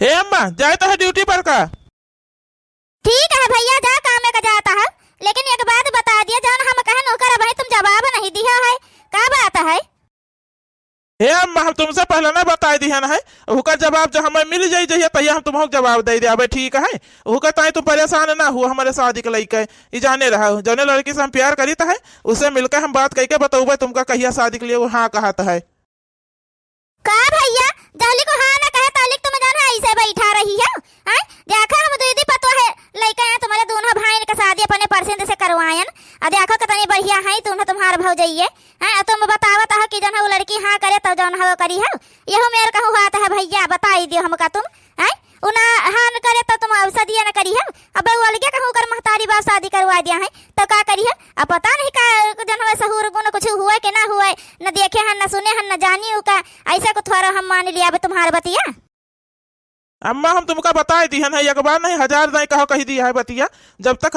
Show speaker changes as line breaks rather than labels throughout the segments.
हे अम्मा जाता है ड्यूटी पर का।
ठीक है भैया, जा काम में का जाता है। लेकिन एक बात बता दिया, जौन हम कहे नौकर भाई तुम जवाब नहीं दिया है, का बात है?
हे अम्मा हम तुमसे पहले ना बता दिया है, उसका जवाब जब हमें मिल जाई जहिया तहिया हम तुमको जवाब दे दिया। ठीक है उसका ताई तुम परेशान ना हुआ, हमारे शादी के लइके ये जाने रहा जौने लड़की से हम प्यार करी है उससे मिलकर हम बात करके बताऊबे तुमका कहिया शादी के लिए वो हाँ कहता है।
का भैया जहली को हाँ ना कहे तालिक तुम जान ऐसे बैठा रही है? हैं देखा हम दीदी पतो है लइका है तुम्हारे दोनों भाई का शादी अपने परसेंट से करवायन। आ देखो कितनी बढ़िया है तुम तुम्हार भौजइये हैं। तुम बतावत है कि जौन वो लड़की हाँ करे तो जौन हो करी है। यहो मेरे कहूँ बात है भैया, बताई दियो हमका तुम हैं। उना हाँ न करे तो तुम शादी न करी है। अब वो अलगे कहूँ कर महतारी बाप शादी करवा दिया है तो का करी है? अब पता नहीं का जन हुए सहूर गुण कुछ हुए कि ना हुए, न देखे हन न सुने हन न जानी का ऐसा को थोड़ा हम मान लिया तुम्हारे बतिया।
अम्मा हम तुमका बता दिया है, एक बार नहीं हजार नहीं कहो कही दिया है बतिया। जब तक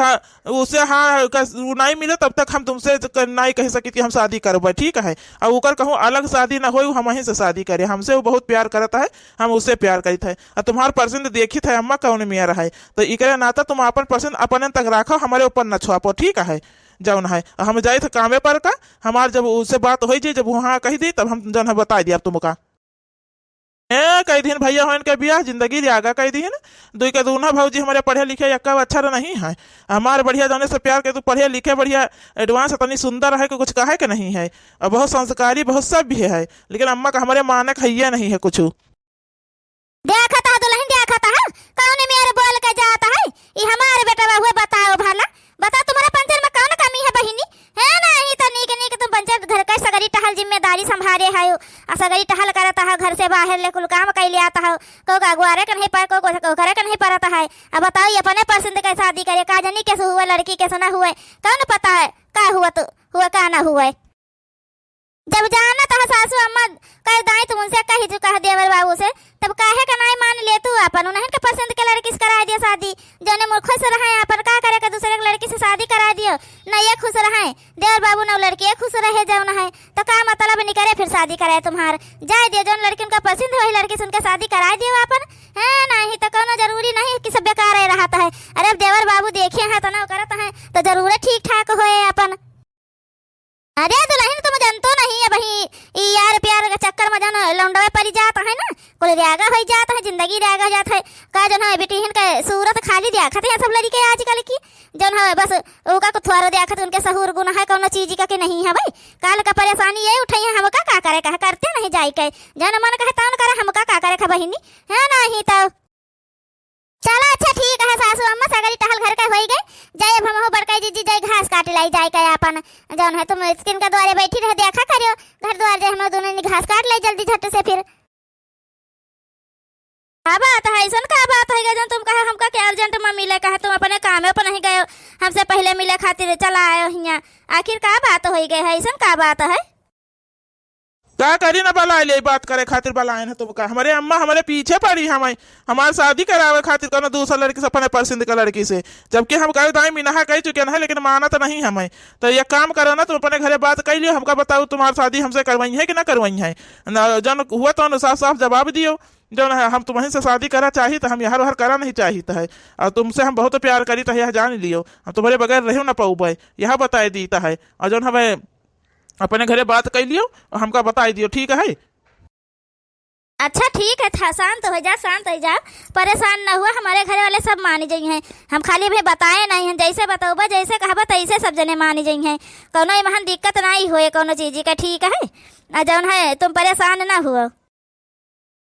उसे हाँ नहीं मिले तब तक हम तुमसे नहीं कह सकी कि हम शादी करबे। ठीक है और उकर कहूँ अलग शादी ना हो, हम वहीं से शादी करे। हमसे वो बहुत प्यार करता है, हम उससे प्यार करते हैं। और तुम्हारा पसंद देखी थे अम्मा कौन में रहा है, तो इकरे नाता तुम अपन पसंद अपने तक रखो, हमारे ऊपर न छुआपो। ठीक है जौन है हम जाए थे कामे पर का, हमार जब उससे बात हो जाए जब वहाँ कही दी तब हम जौन है बता दिया तुमका। कई दिन भैया हो इनके बियाह जिंदगी आगा कई दिन दुई के दूना भौजी हमारे पढ़े लिखे यक्का अच्छा नहीं है। हमारे बढ़िया जाने से प्यार के तू पढ़े लिखे बढ़िया एडवांस इतनी सुंदर है कि कुछ कहे के नहीं है, और बहुत संस्कारी बहुत सभ्य है। लेकिन अम्मा का हमारे मानक है नहीं है कुछ।
देखा था दुल्हन, देखा था कौन मेरे बोल के जाता है ये हमारे बेटा हुए। बताओ भला बता तुम्हारे पंचर में कौन कमी है बहिनी? है नहीं तो नीक नीक तुम पंचर घर का सगरी टहल जिम्मेदारी संभाले है, सगरी टहल करता है, घर से बाहर ले कुल काम कर लिया है। को अगुआरे का नहीं पर को करे का नहीं पड़ता है। अब बताओ अपने पसंद का शादी करे का जनी कैसे हुआ, लड़की कैसे ना हुए, कौन पता है का हुआ तो हुआ का ना हुआ। जब जाना था सासू अम्मा कह दाई तुम उनसे कही जो कह देवर बाबू से, तब काहे का नहीं मान ले तू अपन उन्हें के पसंद के लड़की से करा दिया शादी। जौने मूर्ख से रहे अपन का करे के दूसरे के लड़की से शादी करा दियो, न ये खुश रहे देवर बाबू न लड़की खुश रहे जौन है तो का मतलब नहीं करे फिर शादी कराए तुम्हार। जाए दियो जौन लड़की उनका पसंद वही लड़की से उनके शादी करा दियो अपन है नहीं तो कोनो जरूरी नहीं कि सब बेकार रहता है। अरे देवर बाबू देखे हैं तो ना करत है तो जरूर ठीक ठाक होए अपन। अरे दुल्हन तुम जानतो नहीं है भाई यार प्यार के चक्कर में जानो लौंडवे पड़ जाता है ना, कुल रागा हो जाता है, जिंदगी रागा हो जाता है। का जन है बेटी का सूरत खाली देखते हैं सब लड़के आजकल की जन है बस उनका को थोड़ा देखते उनके सहूर गुण है कौन चीज का कि नहीं है भाई। काल का परेशानी ये उठाई है हमका का करे कहा करते नहीं जाई के जन मन कहे तौन करे हमका का करे खा बहिनी है नहीं तो चला। अच्छा ठीक है सासू अम्मा सगरी टहल घर का हो गई, जाए अब हम बड़काई जीजी जाए घास काट लाई जाए का अपन जौन है तुम स्किन का द्वारे बैठी रहे देखा करियो घर द्वार जाए हम दोनों ने घास काट लाई जल्दी झट से। फिर क्या बात है ऐसा का बात है जन तुम कहे हमका क्या अर्जेंट में मिले कहे तुम अपने काम पर नहीं गए हमसे पहले मिले खातिर चला आए यहाँ, आखिर का बात हो गई है ऐसा का बात है?
क्या करी ना बलाए ले बात करे खातिर बलाए ना तुमका। हमारे अम्मा हमारे पीछे पड़ी हमें हमारे शादी करावे खातिर करना दूसरा लड़की से अपने पसंद का लड़की से, जबकि हम कहे दाई मीना कह चुके हैं लेकिन माना तो नहीं हमें। तो ये काम करो ना तुम अपने घरे बात कर लियो, हमका बताओ तुम्हारी शादी हमसे करवाई है कि ना करवाई है। जन हुआ तो साफ साफ जवाब दियो जो है हम तुम्हें से शादी करा चाहिए तो हम यहाँ हर करा नहीं चाहिए है, और तुमसे हम बहुत प्यार करी तो यह जान लियो हम तुम्हारे बगैर रहो ना पाऊबे यह बताए दीता है। और जो हमें अपने घरे बात कर लियो और हमका बता दियो। ठीक है
अच्छा ठीक है था शांत हो जा, शांत हो जा, परेशान न हुआ, हमारे घर वाले सब मान जाई हैं। हम खाली भी बताए नहीं हैं, जैसे बताओ जैसे कहबा तैसे सब जने मान जाई हैं, कोनो महान दिक्कत नहीं हुए कोनो चीज का। ठीक है जौन है तुम परेशान ना हुआ।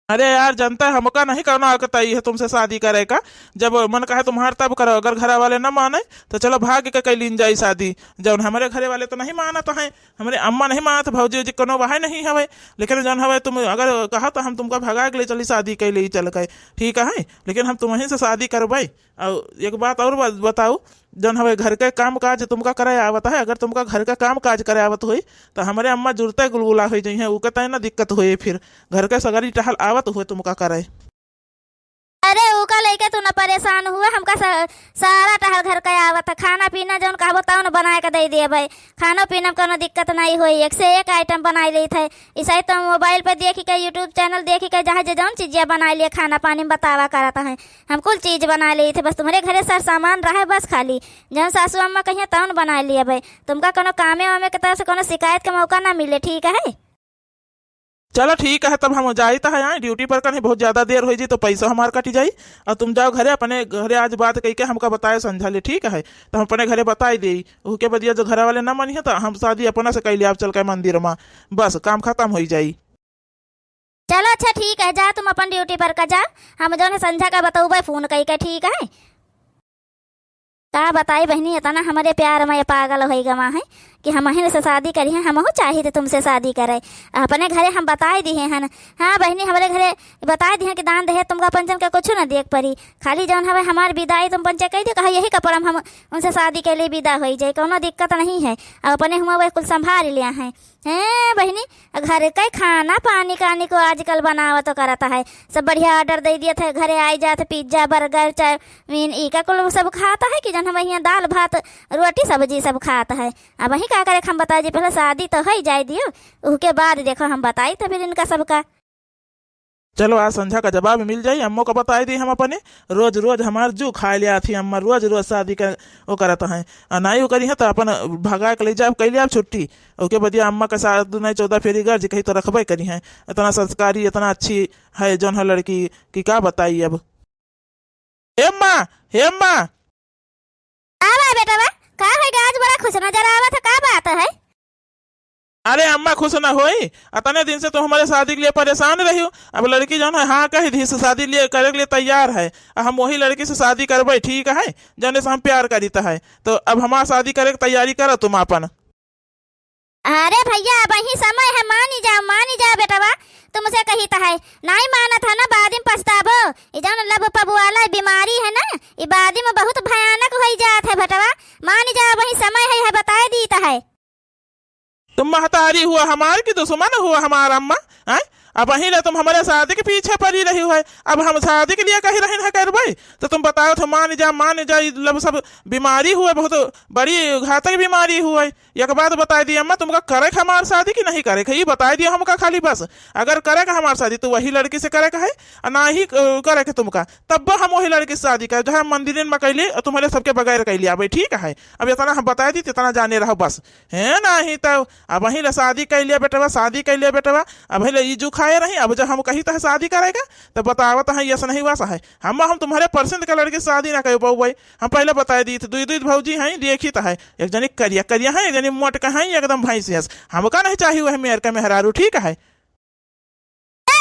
अरे यार जनता है हमका नहीं करना तय है तुमसे शादी करे का, जब मन कहे तुम्हारे तब करो, अगर घर वाले न माने तो चलो भाग के कई लीन जाए शादी। जब हमारे घरे वाले तो नहीं माना तो है, हमारे अम्मा नहीं माना तो भौजी जी कोनो वह नहीं हवे, लेकिन जौन हवे तुम अगर कहा तो हम तुमका भगा के ले चली शादी के लिए चल गए। ठीक है लेकिन हम तुम्हें से शादी करवाई। और एक बात और बताओ जौन हवे घर के काम काज तुमका करे आवत है, अगर तुमका घर का काम काज करे आवत हुई तो हमारे अम्मा जुड़ते गुलगुला हो जाइए, वो कहते ना दिक्कत हुई फिर घर के सगरी टहल आवत हुए तुमका करे।
अरे उका लेके तू न परेशान हुआ हमका सारा टहल घर का आवत। खाना पीना जौन कहबो तौन बना के दे दिए भाई। खानो पीना में कोनो दिक्कत नहीं हुई, एक से एक आइटम बना ली थे। ऐसा तो मोबाइल पे देखी के यूट्यूब चैनल देखी के जहाँ जौन चीज़ें बना लिए खाना पानी में बतावा करता है। हम कुल चीज़ बना ली थे, बस तुम्हारे घरे सर सामान रहे बस खाली जौन सासू अम्मा कहिए तौन बना लिए भाई। तुमका कोनो कामे वामे के तरफ से कोनो शिकायत का मौका ना मिले, ठीक है?
चलो ठीक है, तब हम जाई तो है ड्यूटी पर कहीं बहुत ज्यादा देर हो जी तो पैसा हमार कट जाई। और तुम जाओ घरे, अपने घरे आज बात कही के हमका बताए समझा ले, ठीक है? तो हम अपने घरे बताई दे उसके बदिया जो घर वाले ना मनी तो हम शादी अपना से कैली, आप चल के मंदिर में बस काम खत्म हो जाई।
चलो अच्छा ठीक है, जा तुम अपन ड्यूटी पर का जा। हम जो है संझा का बताऊ भाई फोन कही के, ठीक है? का बताई बहनी, इतना हमारे प्यार में पागल हो गवा है कि हम अहिन से शादी करी है। हम चाहिए थे तुमसे शादी करे, अपने घरे हम बताए दिए हैं। हाँ बहनी, हमारे घरे बताए दिए कि दान दहे तुमका पंचन का कुछ ना देख पड़ी, खाली जौन हवे हमार विदाई तुम पंचा कह दो, कहा यही कपड़म हम उनसे शादी के लिए विदा हो जाए, कोनो दिक्कत नहीं है। और अपने हुआ वह कुल संभाल लिया है। हैं बहनी, घर का खाना पानी कानी को आजकल बनावा तो करता है सब बढ़िया, ऑर्डर दे दिए थे घरे आई जाते, पिज्जा बर्गर चाउमीन ई का कुल सब खाता है कि जन हम यहाँ दाल भात रोटी सब्जी सब खाता है। अब वही का करे हम बताए जी, पहले शादी तो है जाए दियो, उसके बाद देखो हम बताई तो फिर इनका सबका।
चलो आज संध्या का जवाब मिल जाई। अम्मो को बताई दी हम अपने, रोज रोज हमार जू खा लिया थी अम्मा, रोज रोज शादी का वो करता है नहीं वो करी है तो अपन भगा के ले जाए कैली आप छुट्टी। उसके बदिया अम्मा के साथ 14 फेरी गर्ज कही तो रखबे करी है। इतना संस्कारी इतना अच्छी है जौन है लड़की की का बताई। अब हे अम्मा, हे अम्मा।
बेटा का है आज बड़ा खुश नजर आवत है, का बात है?
अरे अम्मा खुश ना होई, इतने दिन से तो हमारे शादी के लिए परेशान रही हो। अब लड़की जो है हाँ कही थी शादी लिए करे के लिए तैयार है, हम वही लड़की से शादी करबे, ठीक है? जौने से हम प्यार करीता है तो अब हमारा शादी करे की तैयारी करो तुम अपन।
अरे भैया अब ही समय है, मानी जाओ बेटवा, तुमसे कही तो है नहीं माना था ना, बाद में पछताबो। ये जौन लब पबु वाला बीमारी है ना, ये बाद में बहुत भयानक हो जात है बेटवा। मानी जाओ वही समय है बताए दी तो है।
तुम महतारी हुआ हमार की दुश्मन हुआ हमारा अम्मा है? अब वही ना तुम हमारे शादी के पीछे पड़ी रही है। अब हम शादी के लिए कहीं रही है करबे तो तुम बताओ तो मान जा लब सब बीमारी हुए, बहुत बड़ी घातक बीमारी हुए। एक बात बता दी अम्मा, तुमका करे हमार शादी की नहीं करे, ये बता दिया हमका खाली बस। अगर करे का हमार शादी तो वही लड़की से करे का है, ना ही करे के तुमका तब हम वही लड़की से शादी करे जो हम मंदिर में कैली तुम्हारे सबके बगैर कैली आबे, ठीक है? अब इतना हम बता दी इतना जाने रहो बस, है ना ही? तब अब वही शादी कर लिया बेटवा, शादी कर लिया बेटवा। अब वही जू खाए रही, अब जब हम कही तो शादी करेगा तो बतावत है ऐसा नहीं वैसा है। हम तुम्हारे परसेंट का लड़के शादी ना कर पाऊ भाई, हम पहले बता दी थी। दुई भौजी हैं देखी तो है, एक जनी करिया करिया है, एक जनी मोट का है, एकदम भैंसी है। हमका नहीं चाहिए वह मेयर का मेहरारू, ठीक है?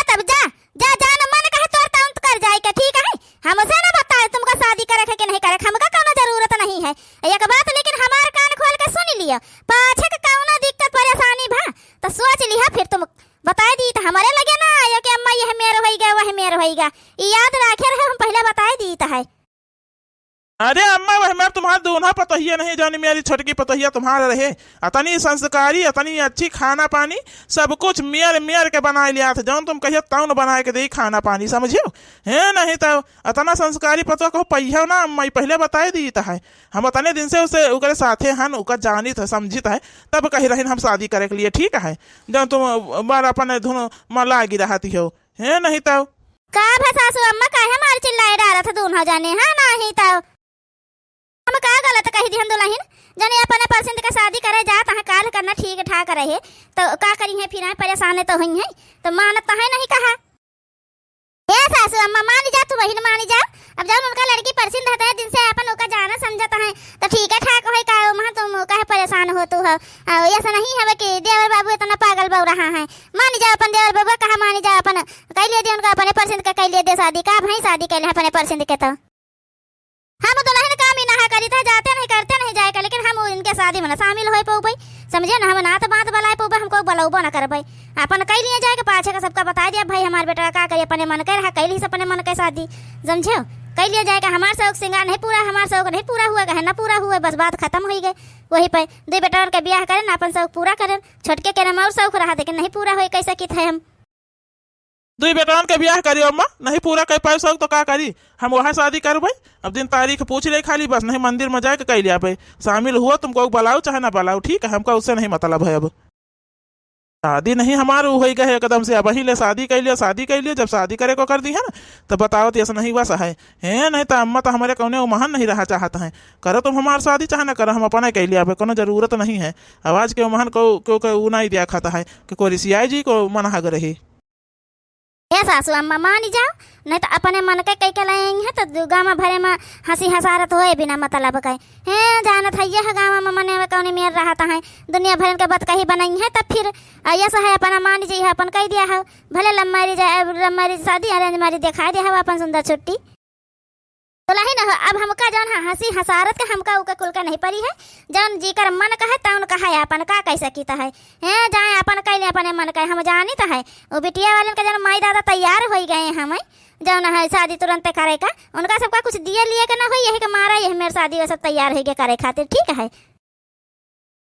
तब जा जा जा न मन कहे तोर ताउंत कर जाए के, ठीक है? हमसे ना बताए तुमका शादी करे के नहीं करे, हमका कोनो जरूरत नहीं है। एक बात लेकिन हमार कान खोल के सुन लियो, पाछे के कौनो दिक्कत परेशानी भा तो सोच लिहा, फिर तुम बताए दी तो हमारे लगे ना आयो कि अम्मा यह मेर होइगा वह मेर होइगा, याद रखे रहे हम पहले बताए दी तो है।
अरे अम्मा वह मैं तुम्हारा दूल्हा पतोहिया नहीं जानी, मेरी छोटकी पतोहिया तुम्हारा रहे। इतनी संस्कारी इतनी अच्छी खाना पानी सब कुछ मेयर के बना लिया था, जौन तुम कहिए तौन बना के दे खाना पानी, समझियो? है नहीं तो इतना संस्कारी पतो कहो पहिया ना अम्मा पहले बताए दी है। हम इतने दिन से उसे उकरे साथे हन उकर जानी था समझित है, तब कही रही हम शादी करे के लिए, ठीक है? जब तुम बार अपन धुन में लागी रहती हो, है नहीं तो
का सासू अम्मा काहे मार चिल्लाए डाला था दूल्हा जाने, हाँ नहीं तो हम का गलत कही दी हम दुल्हन जने अपने पसंद का शादी करे जात है, काल करना ठीक ठाक रहे तो का करी है, फिर परेशान तो हुई है तो मानत तो है नहीं कहा। हे सासू अम्मा मान जा, तू बहन मान जा। अब जब उनका लड़की पसंद है दिन से अपन उनका जाना समझता है तो ठीक है ठाक है, का वहां तुम काहे परेशान हो तू हो? ऐसा नहीं है कि देवर बाबू इतना पागल बन रहा है। मान जा अपन देवर बाबू कहा, मान जा अपन कह लिए दे उनका अपने पसंद का कह लिए दे शादी का भाई, शादी कर ले अपने पसंद के तो हम दुल्हन काम ही ना करी था, जाते नहीं करते नहीं जाएगा, लेकिन हम इनके शादी में शामिल हो पाऊ भाई, समझे ना? हम ना तो बात बलाए पाऊ हमको बलौबो ना कर भाई, अपन कह लिए जाएगा पाछे का सबका बता दिया भाई हमारे बेटा का करिए अपने मन कर कैली से अपने मन के शादी, समझे? कह लिया जाएगा हमारा शौक श्रृंगार नहीं पूरा, हमारा शौक नहीं पूरा हुआ है ना पूरा हुआ, बस बात खत्म हो गई। वही पे दो बेटा के ब्याह करें ना अपन शौक पूरा करें, छोटके के नाम और शौक रहा लेकिन नहीं पूरा हो कैसे की थे हम।
दुई बेटवन के ब्याह करी अम्मा, नहीं पूरा कर पाए शौक तो का करी, हम वहाँ शादी करबै। अब दिन तारीख पूछ ले खाली बस, नहीं मंदिर में जाके कह लिया भाई शामिल हुआ, तुमको बुलाओ चाहे ना बुलाओ, ठीक है, हमको उससे नहीं मतलब है। अब शादी नहीं हमारे हो गए एकदम से, अब वही ले शादी कर लिया, शादी कर लिया, जब शादी करे को कर दी है ना तो बताओ तो ऐसा नहीं हुआ है नहीं तो अम्मा तो हमारे कौने महान नहीं रहा चाहता है। करो तुम हमारी शादी चाहे ना करो, हम अपना कह लिया, कोनो जरूरत नहीं है। आवाज के महान को नहीं दिया खाता है कि कोई ऋषियाई जी को मना रही।
हे सासू अम्मा मान जाओ, नहीं तो अपने मन के कई के लाएंगे है तो गाँव भरे में हंसी हसारत होए बिना मतलब के। है जानत है यह गाँव में मने कौन मेर रहता है, दुनिया भर के बात कही बनाई है तब फिर ऐसा है अपना मान जी है अपन कह दिया है, भले लम्बारी शादी अरेंज मारी दिखा दिया है अपन सुंदर छुट्टी बोला ही ना। अब हमका जौन है हंसी हसारत के हमका उका कुल का नहीं पड़ी है, जौन जी कर मन कहे तौन कहा है अपन का कैसे कीता है जाए अपन कैले अपने मन कहे हम जानी तो है। वो बिटिया वाले के जौन माई दादा तैयार हो गए हमें जौन है शादी तुरंत करे का, उनका सबका कुछ दिए लिए के ना हो, यही के मारा यही मेरे शादी सब तैयार हो गए करे खातिर, ठीक है।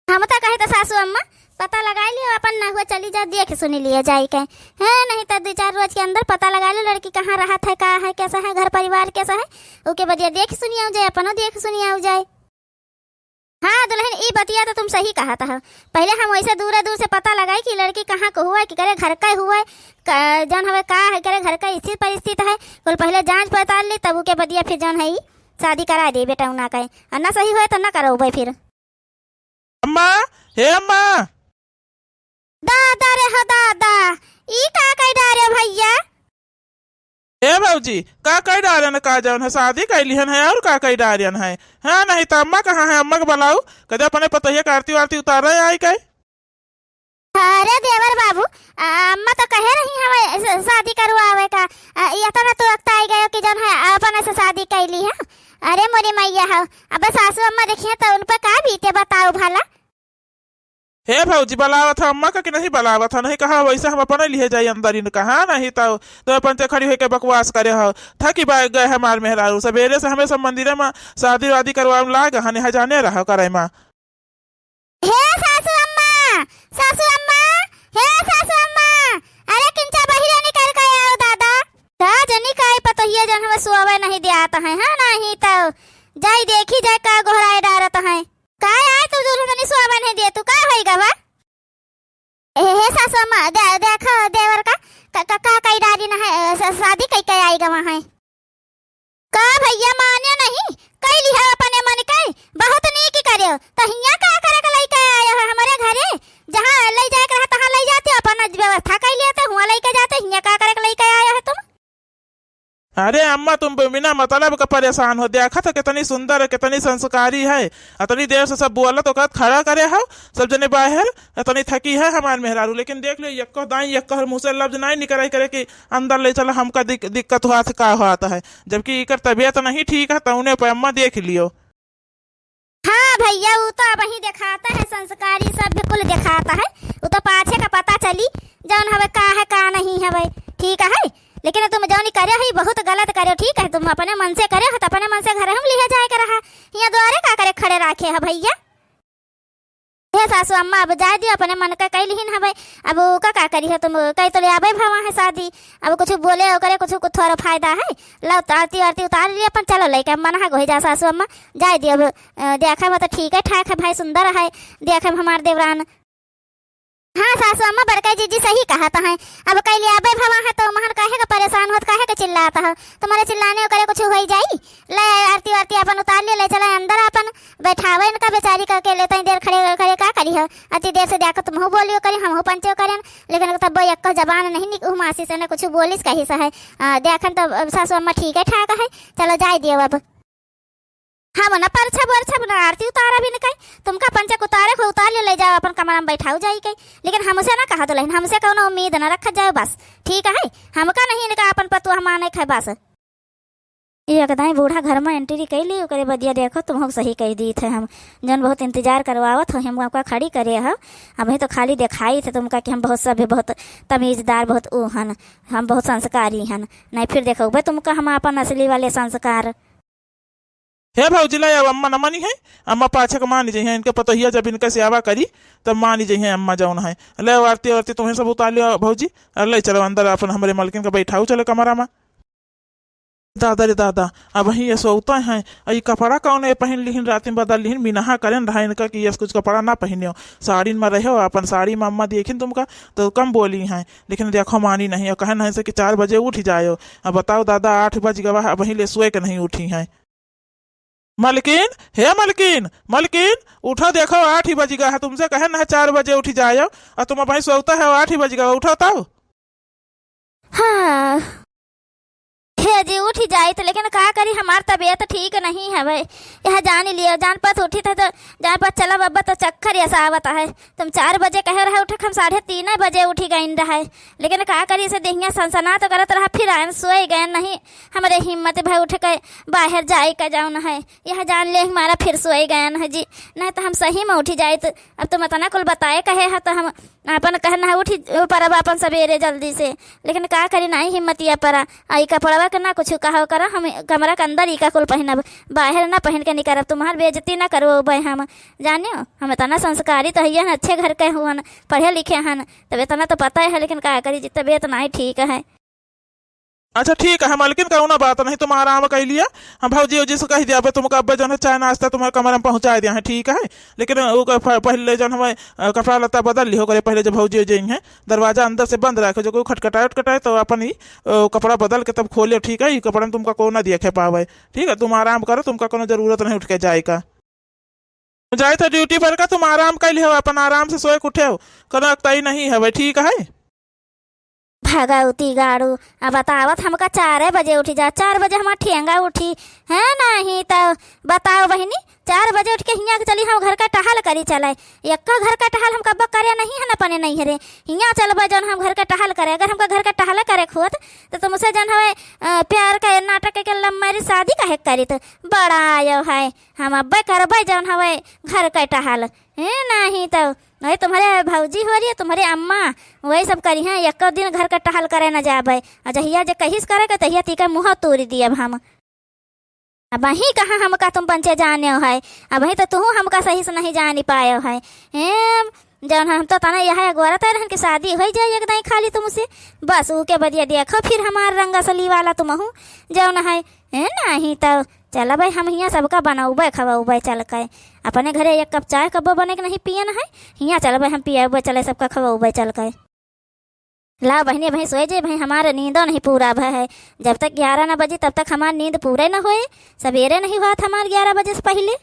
हम तो कहे तो सासू अम्मा पता लगा लियो अपन ना हुआ चली जा देख सुनी लिए जाए के है, नहीं तो 2-4 रोज के अंदर पता लगा लो लड़की कहाँ रहा है, का है, कैसा है, घर परिवार कैसा है, उसके बदिया देख सुनी आओ जाए, अपनो देख सुनी आओ जाए। हाँ दुल्हन ई बतिया तो तुम सही कहा था, पहले हम वैसे दूर दूर से पता लगाए कि लड़की कहाँ को हुआ है, कि करे घर का हुआ है, जौन हवे का है करे घर का स्थिति परिस्थिति है, कुल पहले जांच पड़ताल ली तब के बदिया फिर जौन है शादी करा दे बेटा ना कहे, और ना सही हुआ तो ना करो भाई फिर।
अम्मा हे अम्मा
दादा रे हो दादा, ई का कह डारे भैया?
ए भाजी का कई डारियन का जौन है शादी कैलिहन है और का कई डारियन है। हाँ नहीं तो अम्मा कहाँ है, अम्मा के बुलाऊ कदे अपने पतैया का आरती वारती उतार रहे आई कई।
अरे देवर बाबू अम्मा तो कहे रही हमें शादी करवावे का, ये तो ना तुरंत आई गए कि जौन है अपन से शादी कैली है। अरे मोरी मैया हो, अब सासू अम्मा देखिए तो उन पर का बीते बताओ भला।
हे भाजी बुलावा था अम्मा का कि नहीं बुलावा था, नहीं कहा वैसे हम अपने लिए जाए अंदर ही कहा नहीं तो अपन से खड़ी होकर बकवास करे हो थकी बाग गए हमारे मेहरारू सवेरे से हमें सब मंदिर में शादी वादी करवा लाग हने हजाने रहो करे माँ।
हे सासू अम्मा, सासू अम्मा, हे सासू अम्मा, अरे किंचा बहिरा निकल के आओ दादा। का जनी काई पता ही जन हमें सुआवे नहीं दिया आता है, हाँ नहीं तो जाई देखी जाए का घोड़ाए डारत है, का आए तू दूर नहीं सुआवे नहीं दिए तू का होएगा बा। हे सासू अम्मा देखो देवर का कई डारी ना है शादी कई आएगा वहाँ है का भैया माने नहीं कई लिया अपने मन के बहुत नहीं की करे तो हिया का करे का लेके आयो है हमारे घरे, जहाँ ले जाए रहा तहाँ ले जाते अपन व्यवस्था कर लिया तो हुआ लेके जाते, हिया का करे का लेके आयो है तुम।
अरे अम्मा तुम बिना मतलब का परेशान हो, देखा तो कितनी सुंदर है कितनी संस्कारी है, इतनी देर से सब बोला तो कद खड़ा करे हो सब जने बाहर, इतनी थकी है हमारे मेहरारू, लेकिन देख लो यक्को दाई यक्को मुँह से लफ्ज नहीं निकल करे कि अंदर ले चलो हमका दिक्कत हुआ था का हुआ है, जबकि इकर तबीयत नहीं ठीक है तो उन्हें पे अम्मा देख लियो।
हाँ भैया वो तो वही दिखाता है संस्कारी सब बिल्कुल दिखाता है, वो तो पाछे का पता चली जौन हवे का है का नहीं है भाई, ठीक है, लेकिन तुम जौनी करे ही बहुत गलत करे, ठीक है, तुम अपने मन से करे हो तो अपने मन से घर हम लिया जाए कर रहा यहाँ द्वारे का करे खड़े रखे है भैया। हे सासू अम्मा अब जा दियो अपने मन का कह लिहिन है भाई, अब का करी है तुम कहीं तो ले आवे भवा है शादी, अब कुछ बोले हो करे कुछ थोड़ा फायदा है, लो आरती आरती उतार लिया अपन चलो लेके मना हो जा सासू अम्मा जाए दियो। अब देखा में तो ठीक है ठाक है भाई, सुंदर है देखे हमारे देवरान। हाँ सासू अम्मा बड़का जीजी सही कहा था है, अब कई लिया आबे भवा है तो महन काहे का परेशान होत काहे का चिल्लाता है, तुम्हारे चिल्लाने करे कुछ हो जाई, ले आरती वारती अपन उतार ले चला अंदर अपन बैठावे इनका बेचारी का के लेते देर खड़े खड़े का करी हो, अति देर से जाकर तुम बोलियो करी हम पंचो करें, लेकिन तब एक जबान नहीं निकू मासी से ने कुछ बोलिस कही सा है, देखन तो सासू अम्मा ठीक है ठाक है, चलो जाए दियो अब। हाँ मना परछा बरछा बना आरती उतारा भी नहीं तुमका पंचक उतारे को उतार ले जाओ अपन कमरा में बैठाओ जाई कहीं, लेकिन हमसे ना कहा दुल्हन, हमसे कौन उम्मीद ना रखा जाए बस, ठीक है, हमका नहीं इनका अपन पतुआ माने खाए बस। ये कदाई बूढ़ा घर में एंट्री कर ली करे बदिया देखो तुम सही कह दी थे, हम जन बहुत इंतजार करवावत हो हम आपका खड़ी करे हो, अभी तो खाली दिखाई थे तुमका कि हम बहुत सभ्य बहुत तमीजदार बहुत ऊ हन, हम बहुत संस्कारी हन, नहीं फिर देखो भाई तुमका हम अपन असली वाले संस्कार।
हे भौजी ला अम्मा न मानी है, अम्मा पाछे का मान जाइए, इनके पतोहिया जब इनके सेवा करी तब मान जाइए अम्मा जौन है। ले आरती आरती तुम्हें सब उतार लियो भौजी, ले चलो अंदर अपन हमारे मलकिन का बैठाओ चलो कमरा में। दादा रे दादा, अब ही ये सोता है, ये कपड़ा कौन है पहन लिहिन रात में बदल लिहिन मिनहा करें रहा इनका कि ये कुछ कपड़ा ना पहने हो, साड़ी में रहे हो अपन साड़ी में अम्मा देखिन तुमका तो कम बोली हैं, लेकिन देखो मानी नहीं और कहे नहीं से कि 4 बजे उठ जाओ। अब बताओ दादा 8 बज गवा वहीं ले सोए के नहीं उठी हैं। मलकिन, हे मलकिन, मलकिन उठो देखो 8 ही बज गया है, तुमसे कहे ना 4 बजे उठी जाओ और तुम वहीं सोता है 8 ही बज गया, उठो तब।
हाँ हे जी उठ ही जाए तो, लेकिन का करी हमार तबीयत ठीक नहीं है भाई। यह जान ही लिया, जान पात उठी था तो जान पात चला बब्बा तो चक्कर ऐसा आवता है। तुम 4 बजे कहे रहे उठे, हम 3:30 बजे उठी गई रहा, लेकिन का करी इसे देहिया सनसना तो करत रहा, फिर आए सोए गए नहीं। हमारे हिम्मत भाई उठ के बाहर जाए का जाऊन है, यह जान ले हमारा फिर सोए गए है जी, नहीं तो हम सही में उठी जाए। तो अब तुम इतना कुल बताए कहे है तो हम अपन कहना है उठी पर अब अपन सवेरे जल्दी से, लेकिन का करी नहीं हिम्मतिया पर आई कपड़वा के ना कुछ कहो करा, हम कमरा के अंदर ही का कुल पहनब, बाहर ना पहन के नहीं करब, तुम्हार बेइज्जती ना करो भाई। हम जानियो हम इतना संस्कारी तो है, अच्छे घर के हुआ, पढ़े लिखे हैं, तब इतना तो पता है, लेकिन का करी जी तबीयत नहीं ठीक है।
अच्छा ठीक है मलकिन, कहूँ ना बात नहीं, तुम आराम कर लिया, हम भौजी जी से कह दिया तुमको अब जो है चाय नाश्ता तुम्हारे कमरे में पहुँचा दिया है, ठीक है। लेकिन पहले जो हमें कपड़ा लत्ता बदल लियो करे, पहले जब भौजी जी है दरवाजा अंदर से बंद रखो, जो कोई खटखटाए उटखटाए तो अपन ही कपड़ा बदल के तब खोले, ठीक है। कपड़ा में तुमका को ना देखे पावे, ठीक है। तुम आराम करो, तुमका कोनो जरूरत नहीं उठ के जाए का, जाए तो ड्यूटी पर का तुम आराम कर लियो, अपन आराम से सोए उठे हो, कोनो अक्ताई नहीं है भाई, ठीक है।
भगवती गाड़ू अब बतावत हमका 4 बजे उठी जा, 4 बजे हमारा ठेंगा उठी है नहीं तो बताओ बहनी, 4 बजे उठ के हियाँ चली हम घर का टहल करी चले, एक घर का टहल हम कब करे नहीं है ना पने नहीं हरे, हियाँ चलबा जौन हम घर का टहल करे। अगर हमका घर का टहल करे खुद तो तुमसे जौन हवे प्यार का नाटक के लम्बी शादी काहे करी, तो बड़ा आयो है हम अब करबे जौन हवे घर का टहल है नहीं तो वही तुम्हारे भौजी हो रही है, तुम्हारे अम्मा वही सब करी हैं, एक दिन घर का टहल करे न जाबे, जहिया जे कहिस करे के तहिया तीका मुँह तोड़ दिए हम। अब वही कहाँ हमका तुम पंचे जाने हो है, अब वही तो तू हमका सही से नहीं जान पाए है। जौन हम तो तना यह गोरा तरह की शादी हो जाए एकदम खाली तुमसे, बस ऊके बदिया देखो फिर हमार रंगा सली वाला तुम हूँ जौन है नहीं तो चल भाई हम यहाँ सबका बनाऊबे खवाऊबे चल के, अपने घरे 1 कप चाय कब बने के नहीं पियन है, यहाँ चल भाई हम पियाबे चले सबका खवाऊबे चल के। ला बहनी भाई सोए जे भाई हमारा नींदो नहीं पूरा है, जब तक 11 न बजे तब तक हमारी नींद पूरे न होए, सवेरे नहीं हुआ था हमारे 11 बजे से पहले।